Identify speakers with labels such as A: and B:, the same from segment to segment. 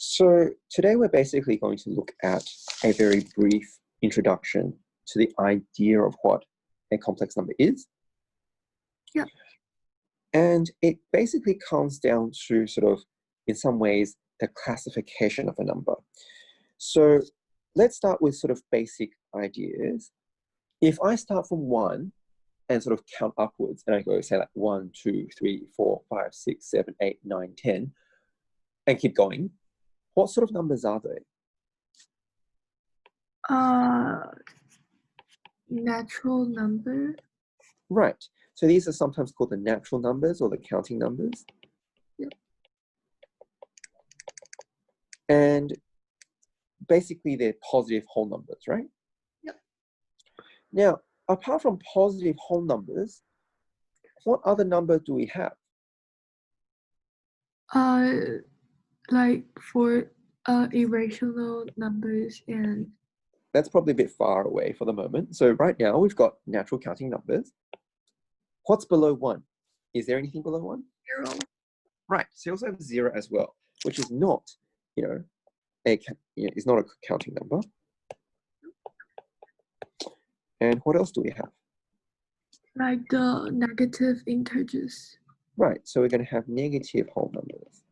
A: So today we're basically going to look at a very brief introduction to the idea of what a complex number is.
B: Yeah.
A: And it basically comes down to sort of, in some ways, the classification of a number. So let's start with sort of basic ideas. If I start from 1 and sort of count upwards, and I go say like 1, 2, 3, 4, 5, 6, 7, 8, 9, 10, and keep going, what sort of numbers are they?
B: Natural number.
A: Right. So these are sometimes called the natural numbers or the counting numbers.
B: Yep.
A: And basically they're positive whole numbers, right?
B: Yep.
A: Now, apart from positive whole numbers, what other number do we have?
B: Like for irrational numbers and
A: That's probably a bit far away for the moment. So right now we've got natural counting numbers. What's below 1? Is there anything below 1?
B: 0.
A: Right. So you also have 0 as well, which is not, is not a counting number. And what else do we have?
B: Like the negative integers.
A: Right. So we're going to have negative whole numbers.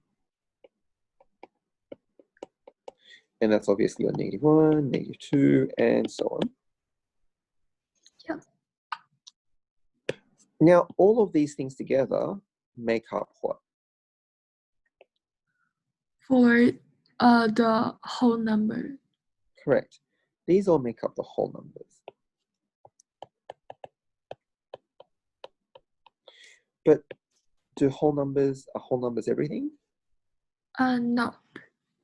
A: And that's obviously your -1, -2, and so on.
B: Yep.
A: Now, all of these things together make up what?
B: For the whole number.
A: Correct. These all make up the whole numbers. But are whole numbers everything?
B: No.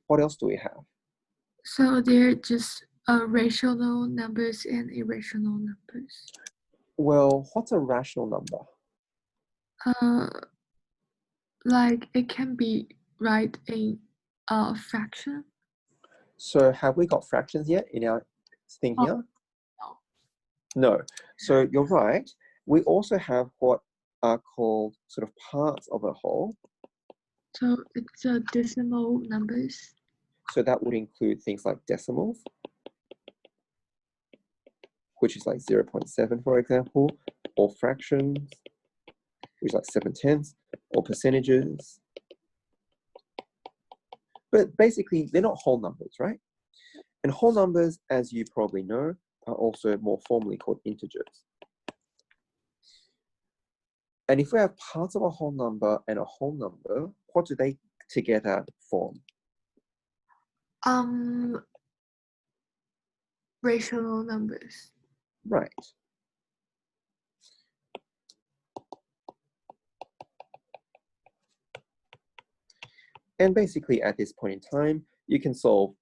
A: What else do we have?
B: So they're just rational numbers and irrational numbers.
A: Well, what's a rational number?
B: Like it can be right in a fraction.
A: So have we got fractions yet in our thing here? No. So you're right. We also have what are called sort of parts of a whole.
B: So it's decimal numbers.
A: So that would include things like decimals, which is like 0.7, for example, or fractions, which is like 7/10, or percentages. But basically, they're not whole numbers, right? And whole numbers, as you probably know, are also more formally called integers. And if we have parts of a whole number and a whole number, what do they together form?
B: Rational numbers.
A: Right. And basically at this point in time, you can solve,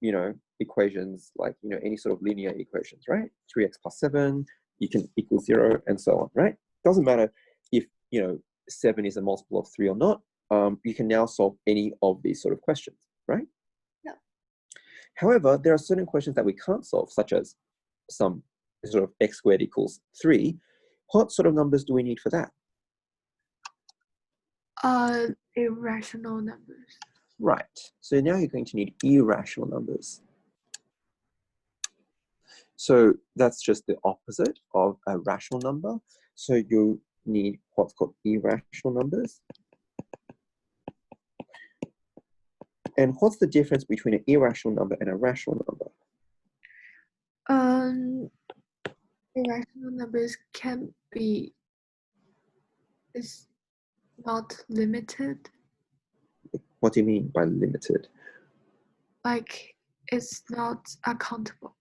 A: equations like, any sort of linear equations, right? 3x plus 7, you can equal 0 and so on, right? Doesn't matter if, 7 is a multiple of 3 or not. You can now solve any of these sort of questions, right?
B: Yeah.
A: However, there are certain questions that we can't solve, such as some sort of x squared equals 3. What sort of numbers do we need for that?
B: Irrational numbers.
A: Right. So now you're going to need irrational numbers. So that's just the opposite of a rational number. So you need what's called irrational numbers. And what's the difference between an irrational number and a rational number?
B: Irrational numbers is not limited.
A: What do you mean by limited?
B: Like it's not accountable.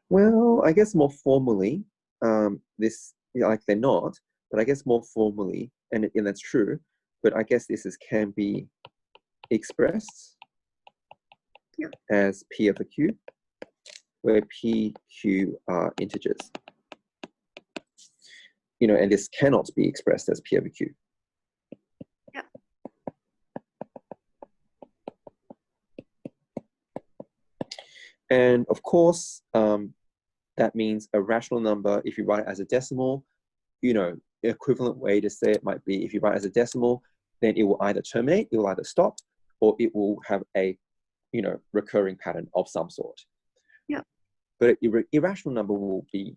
A: Well, I guess more formally, they're not, but I guess more formally, and that's true, but I guess this can be expressed as P over Q, where P, Q are integers. And this cannot be expressed as P over Q.
B: Yeah.
A: And of course, that means a rational number, if you write it as a decimal, the equivalent way to say it might be if you write it as a decimal, then it will either terminate, it will either stop, or it will have a, recurring pattern of some sort.
B: Yeah.
A: But an irrational number will be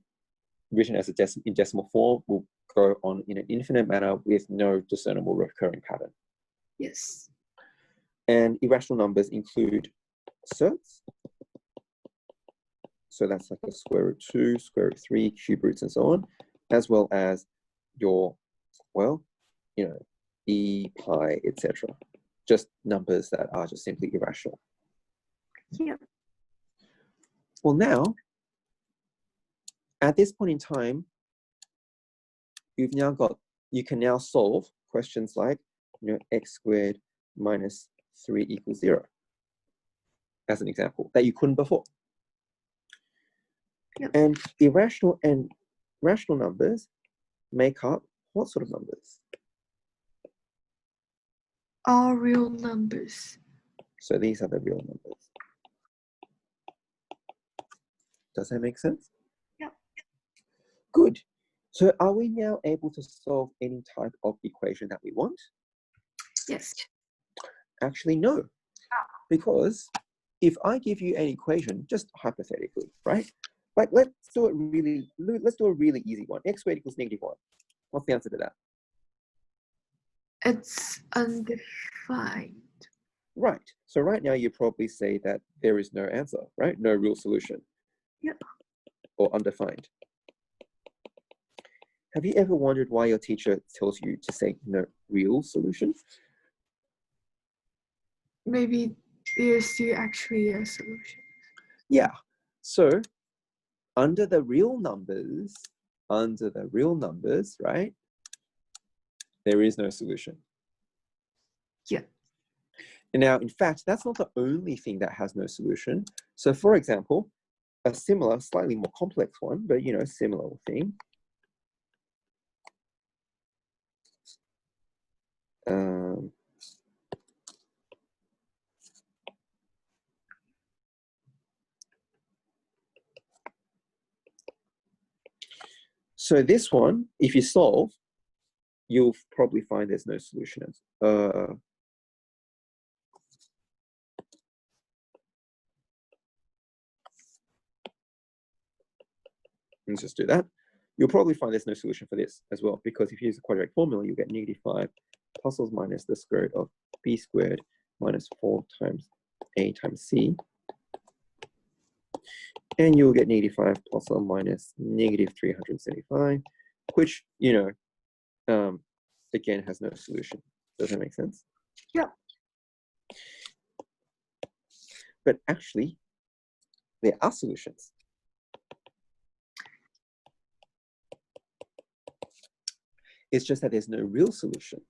A: written as in decimal form, will go on in an infinite manner with no discernible recurring pattern.
B: Yes.
A: And irrational numbers include surds. So that's like a square root 2, square root 3, cube roots, and so on, as well as your, e, pi, etc. Just numbers that are just simply irrational.
B: Yeah.
A: Well, now, at this point in time, you can now solve questions like, x squared minus 3 equals 0, as an example, that you couldn't before.
B: Yep.
A: And irrational and rational numbers make up what sort of numbers?
B: All real numbers.
A: So these are the real numbers. Does that make sense?
B: Yeah.
A: Good. So are we now able to solve any type of equation that we want?
B: Yes.
A: Actually, no. Because if I give you an equation, just hypothetically, right? Like let's do a really easy one. X squared equals -1. What's the answer to that?
B: It's undefined.
A: Right. So right now you probably say that there is no answer, right? No real solution.
B: Yeah.
A: Or undefined. Have you ever wondered why your teacher tells you to say no real solution?
B: Maybe there's still actually a solution.
A: Yeah. So under the real numbers, right? There is no solution.
B: Yeah.
A: Now, in fact, that's not the only thing that has no solution. So for example, a similar, slightly more complex one, but similar thing. So this one, if you solve, you'll probably find there's no solution. Let's just do that. You'll probably find there's no solution for this as well, because if you use the quadratic formula, you get -5 plus or minus the square root of b squared minus 4 times a times c. And you'll get -5 plus or minus -375, which, again, has no solution. Does that make sense?
B: Yeah.
A: But actually, there are solutions. It's just that there's no real solution.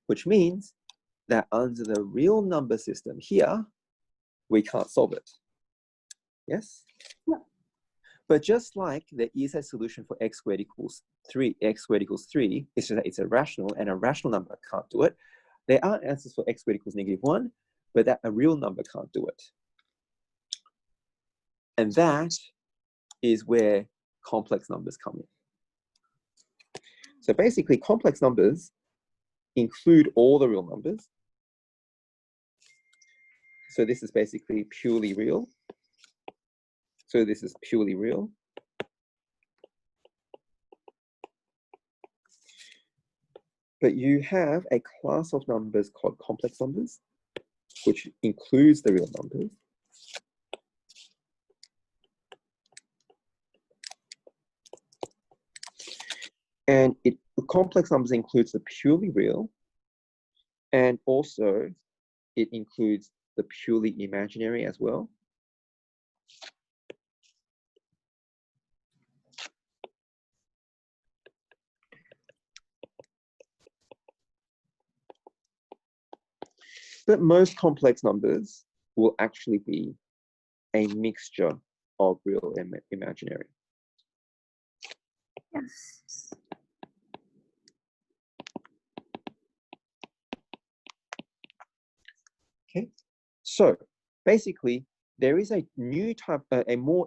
A: Which means that under the real number system here, we can't solve it. Yes?
B: Yeah.
A: But just like there is a solution for x squared equals 3, it's just that it's irrational, and a rational number can't do it. There are answers for x squared equals -1, but that a real number can't do it. And that is where complex numbers come in. So basically, complex numbers include all the real numbers. So this is basically purely real. So this is purely real. But you have a class of numbers called complex numbers, which includes the real numbers. And complex numbers includes the purely real, and also it includes the purely imaginary as well. But most complex numbers will actually be a mixture of real and imaginary.
B: Yes.
A: Okay, so basically there is a new type, a more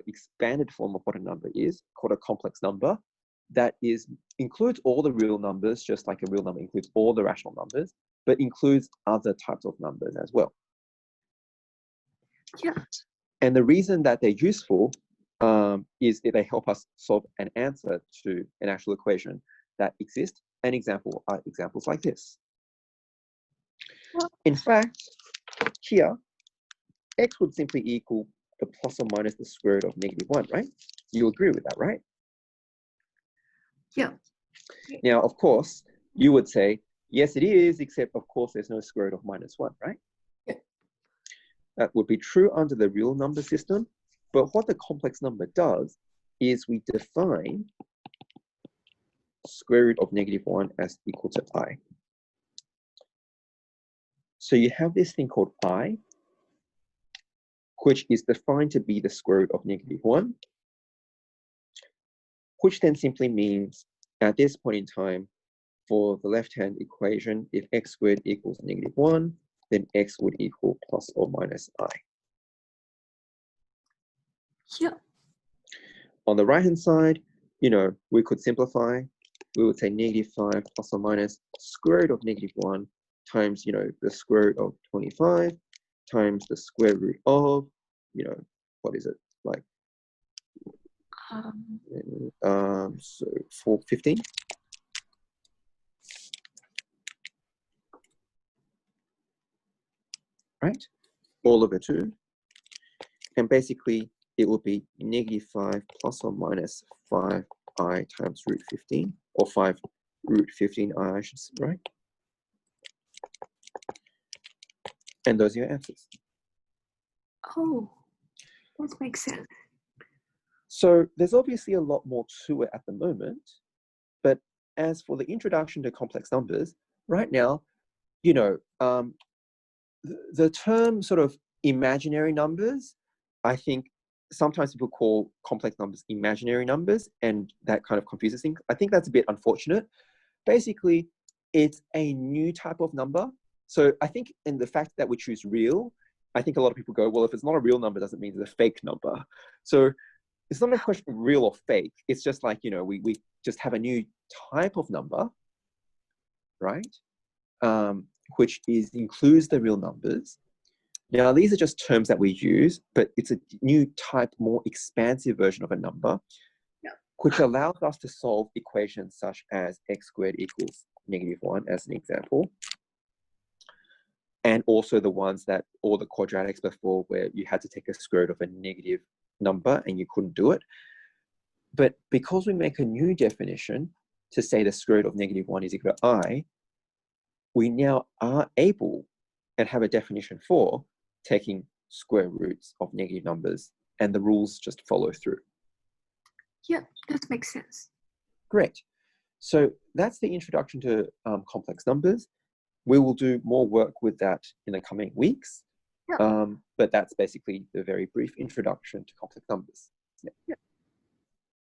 A: expanded form of what a number is, called a complex number, that includes all the real numbers, just like a real number includes all the rational numbers, but includes other types of numbers as well.
B: Yeah.
A: And the reason that they're useful is that they help us solve an answer to an actual equation that exists. An example are examples like this. In fact, here, x would simply equal the plus or minus the square root of -1, right? You agree with that, right?
B: Yeah.
A: Now, of course, you would say, yes, it is, except of course there's no square root of -1, right?
B: Yeah.
A: That would be true under the real number system. But what the complex number does is we define square root of -1 as equal to I. So you have this thing called I, which is defined to be the square root of -1, which then simply means at this point in time, for the left-hand equation, if x squared equals -1, then x would equal plus or minus I.
B: Yeah.
A: On the right-hand side, we could simplify. We would say -5 plus or minus square root of -1 times, the square root of 25 times the square root of, what is it, like, so 15. Right? All over 2. And basically, it will be -5 plus or minus 5i times root 15, or 5 root 15i, I should say, right? And those are your answers.
B: Oh, that makes sense.
A: So there's obviously a lot more to it at the moment, but as for the introduction to complex numbers, right now, the term sort of imaginary numbers, I think sometimes people call complex numbers imaginary numbers, and that kind of confuses things. I think that's a bit unfortunate. Basically, it's a new type of number. So I think in the fact that we choose real, I think a lot of people go, well, if it's not a real number, it doesn't mean it's a fake number. So it's not a question of real or fake. It's just like, we just have a new type of number, right? Which includes the real numbers. Now, these are just terms that we use, but it's a new type, more expansive version of a number, which allows us to solve equations such as x squared equals -1 as an example. And also the ones that, or the quadratics before, where you had to take a square root of a negative number and you couldn't do it. But because we make a new definition to say the square root of -1 is equal to I, we now are able and have a definition for taking square roots of negative numbers, and the rules just follow through.
B: Yeah, that makes sense.
A: Great. So that's the introduction to complex numbers. We will do more work with that in the coming weeks.
B: Yeah.
A: But that's basically the very brief introduction to complex numbers. Yeah.